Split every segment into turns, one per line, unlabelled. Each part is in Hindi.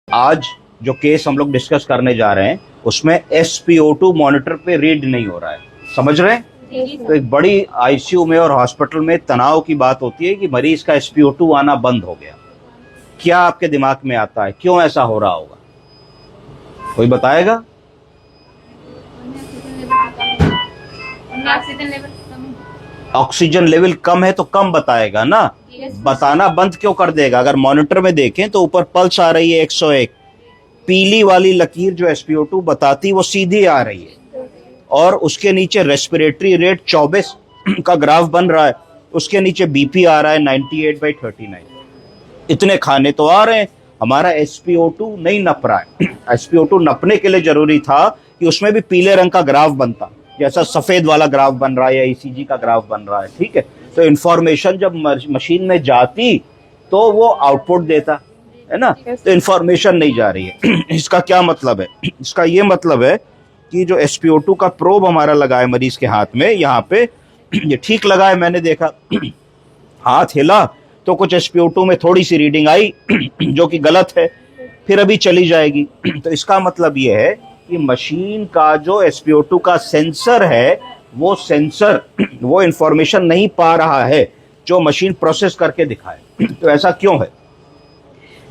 आज जो केस हम लोग डिस्कस करने जा रहे हैं उसमें SpO2 मॉनिटर पे रीड नहीं हो रहा है, समझ रहे हैं? तो एक बड़ी आईसीयू में और हॉस्पिटल में तनाव की बात होती है कि मरीज का SpO2 आना बंद हो गया। क्या आपके दिमाग में आता है क्यों ऐसा हो रहा होगा? कोई बताएगा? ऑक्सीजन लेवल कम है तो कम बताएगा ना, बताना बंद क्यों कर देगा? अगर मॉनिटर में देखें तो ऊपर पल्स आ रही है 101, पीली वाली लकीर जो SpO2 बताती वो सीधी आ रही है, और उसके नीचे रेस्पिरेटरी रेट 24 का ग्राफ बन रहा है, उसके नीचे बीपी आ रहा है 98/39। इतने खाने तो आ रहे हैं, हमारा SpO2 नहीं नप रहा है। SpO2 नपने के लिए जरूरी था कि उसमें भी पीले रंग का ग्राफ बनता, जैसा सफेद वाला ग्राफ बन रहा है या ECG का ग्राफ बन रहा है, ठीक है? तो इंफॉर्मेशन जब मशीन में जाती तो वो आउटपुट देता है ना, तो इंफॉर्मेशन नहीं जा रही है। इसका क्या मतलब है? इसका ये मतलब है कि जो SpO2 का प्रोब हमारा लगा है मरीज के हाथ में, यहाँ पे ये ठीक लगा है, मैंने देखा हाथ हिला तो कुछ SpO2 में थोड़ी सी रीडिंग आई जो कि गलत है, फिर अभी चली जाएगी। तो इसका मतलब ये है कि मशीन का जो SpO2 का सेंसर है, वो सेंसर वो इंफॉर्मेशन नहीं पा रहा है जो मशीन प्रोसेस करके दिखाए। तो ऐसा क्यों है?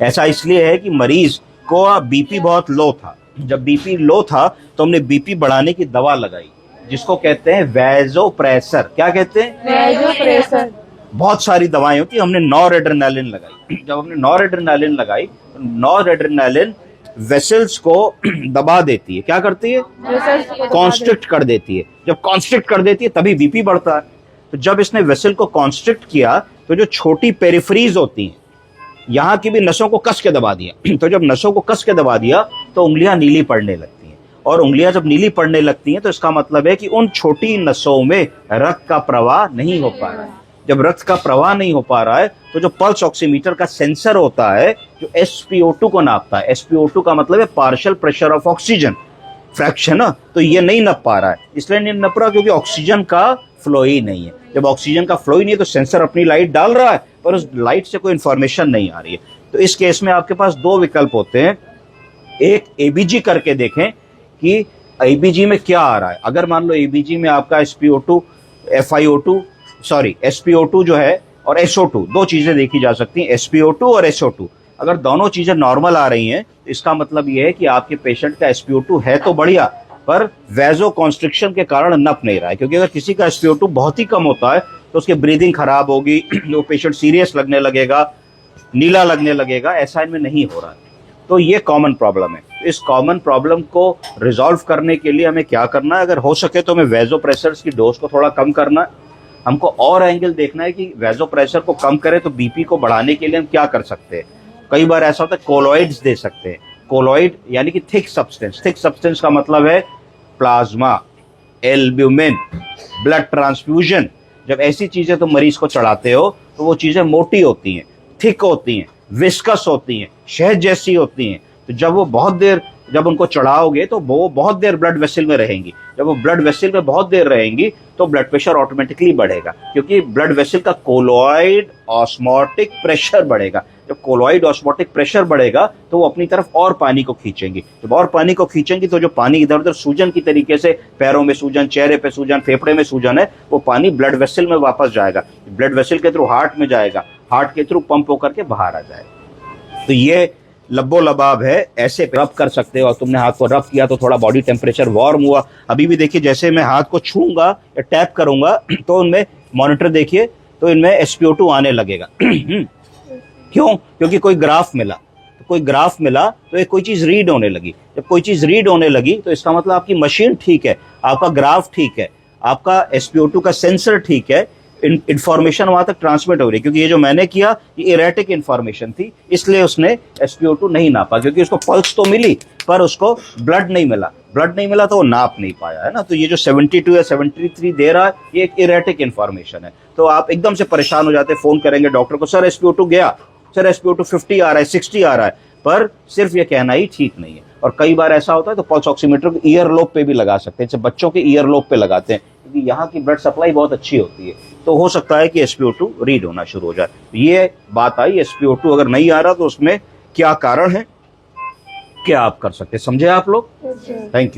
ऐसा इसलिए है कि मरीज को बीपी बहुत लो था। जब बीपी लो था तो हमने बीपी बढ़ाने की दवा लगाई जिसको कहते हैं वैसोप्रेसर। क्या कहते हैं?
वैसोप्रेसर।
बहुत सारी दवाएं होती, हमने नॉरएड्रेनालिन लगाई। जब हमने नॉरएड्रेनालिन लगाई तो नॉरएड्रेनालिन वेसल्स को दबा देती है। क्या करती है? कॉन्स्ट्रिक्ट कर देती है। जब कॉन्स्ट्रिक्ट कर देती है तभी बीपी बढ़ता है। तो जब इसने वेसल को कॉन्स्ट्रिक्ट किया तो जो छोटी पेरिफेरीज होती हैं, यहाँ की भी नसों को कस के दबा दिया। तो जब नसों को कस के दबा दिया तो उंगलियां नीली पड़ने लगती हैं, और उंगलियां जब नीली पड़ने लगती हैं तो इसका मतलब है कि उन छोटी नसों में रक्त का प्रवाह नहीं हो पा रहा है। जब रक्त का प्रवाह नहीं हो पा रहा है तो जो पल्स ऑक्सीमीटर का सेंसर होता है जो SpO2 को नापता है, SpO2 का मतलब है partial pressure of oxygen fraction, तो ये नहीं नप पा रहा है। इसलिए नहीं नप रहा क्योंकि ऑक्सीजन का फ्लो ही नहीं है। जब ऑक्सीजन का फ्लो ही नहीं है तो सेंसर अपनी लाइट डाल रहा है पर उस लाइट से कोई इंफॉर्मेशन नहीं आ रही है। तो इस केस में आपके पास दो विकल्प होते हैं, एक ABG करके देखें कि ABG में क्या आ रहा है। अगर मान लो ABG में आपका SpO2 जो है और SO2, दो चीजें देखी जा सकती हैं, SpO2 और SO2। अगर दोनों चीजें नॉर्मल आ रही हैं तो इसका मतलब यह है कि आपके पेशेंट का SpO2 है तो बढ़िया, पर वैजो कॉन्स्ट्रिक्शन के कारण नप नहीं रहा है। क्योंकि अगर किसी का SpO2 बहुत ही कम होता है तो उसकी ब्रीदिंग खराब होगी, वो पेशेंट सीरियस लगने लगेगा, नीला लगने लगेगा, ऐसा इनमें नहीं हो रहा है। तो ये कॉमन प्रॉब्लम है। इस कॉमन प्रॉब्लम को रिजॉल्व करने के लिए हमें क्या करना है? अगर हो सके तो हमें वैसोप्रेसर्स की डोज को थोड़ा कम करना है। हमको और एंगल देखना है कि वैसोप्रेशर को कम करें तो बीपी को बढ़ाने के लिए हम क्या कर सकते हैं। कई बार ऐसा होता है कोलॉइड्स दे सकते हैं। कोलॉइड यानी कि थिक सब्सटेंस। थिक सब्सटेंस का मतलब है प्लाज्मा, एल्ब्यूमिन, ब्लड ट्रांसफ्यूजन। जब ऐसी चीजें तुम मरीज को चढ़ाते हो तो वो चीजें मोटी होती हैं, थिक होती हैं, विस्कस होती हैं, शहद जैसी होती हैं। तो जब उनको चढ़ाओगे तो वो बहुत देर ब्लड वेसल में रहेंगी। जब वो ब्लड वेसल में बहुत देर रहेंगी तो ब्लड प्रेशर ऑटोमेटिकली बढ़ेगा, क्योंकि ब्लड वेसल का कोलॉइड ऑस्मोटिक प्रेशर बढ़ेगा। जब कोलॉइड ऑस्मोटिक प्रेशर बढ़ेगा तो वो अपनी तरफ और पानी को खींचेंगी। जब और पानी को खींचेंगी तो जो पानी इधर उधर सूजन की तरीके से, पैरों में सूजन, चेहरे पे सूजन, फेफड़े में सूजन है, वो पानी ब्लड वेसल में वापस जाएगा, ब्लड वेसल के थ्रू हार्ट में जाएगा, हार्ट के थ्रू पंप होकर के बाहर आ जाएगा। तो ये लब्बो लबाब है, ऐसे रब कर सकते हो। और तुमने हाथ को रब किया तो थोड़ा बॉडी टेम्परेचर वार्म हुआ। अभी भी देखिए, जैसे मैं हाथ को छूंगा या टैप करूंगा तो उनमें मॉनिटर देखिए तो इनमें SpO2 आने लगेगा। क्यों? क्योंकि कोई ग्राफ मिला। तो कोई ग्राफ मिला तो कोई चीज रीड होने लगी। जब कोई चीज रीड होने लगी तो इसका मतलब आपकी मशीन ठीक है, आपका ग्राफ ठीक है, आपका SpO2 का सेंसर ठीक है, इंफॉर्मेशन वहां तक ट्रांसमिट हो रही है। क्योंकि ये जो मैंने किया ये इरेटिक इंफॉर्मेशन थी, इसलिए उसने SpO2 नहीं नापा, क्योंकि उसको पल्स तो मिली पर उसको ब्लड नहीं मिला। ब्लड नहीं मिला तो वो नाप नहीं पाया, है ना। तो ये जो 72 या 73 दे रहा है ये एक इरेटिक इंफॉर्मेशन है। तो आप एकदम से परेशान हो जाते, फोन करेंगे डॉक्टर को, सर SpO2 गया, सर SpO2 50 आ रहा है, 60 आ रहा है, पर सिर्फ ये कहना ही ठीक नहीं है। और कई बार ऐसा होता है तो पल्स ऑक्सीमीटर को ईयर लोब पे भी लगा सकते हैं, जैसे बच्चों के ईयर लोब पे लगाते हैं, क्योंकि यहाँ की ब्लड सप्लाई बहुत अच्छी होती है। तो हो सकता है कि SpO2 रीड होना शुरू हो जाए। ये बात आई, SpO2 अगर नहीं आ रहा तो उसमें क्या कारण है। के आप कर सकते हैं। समझे आप लोग? Thank you.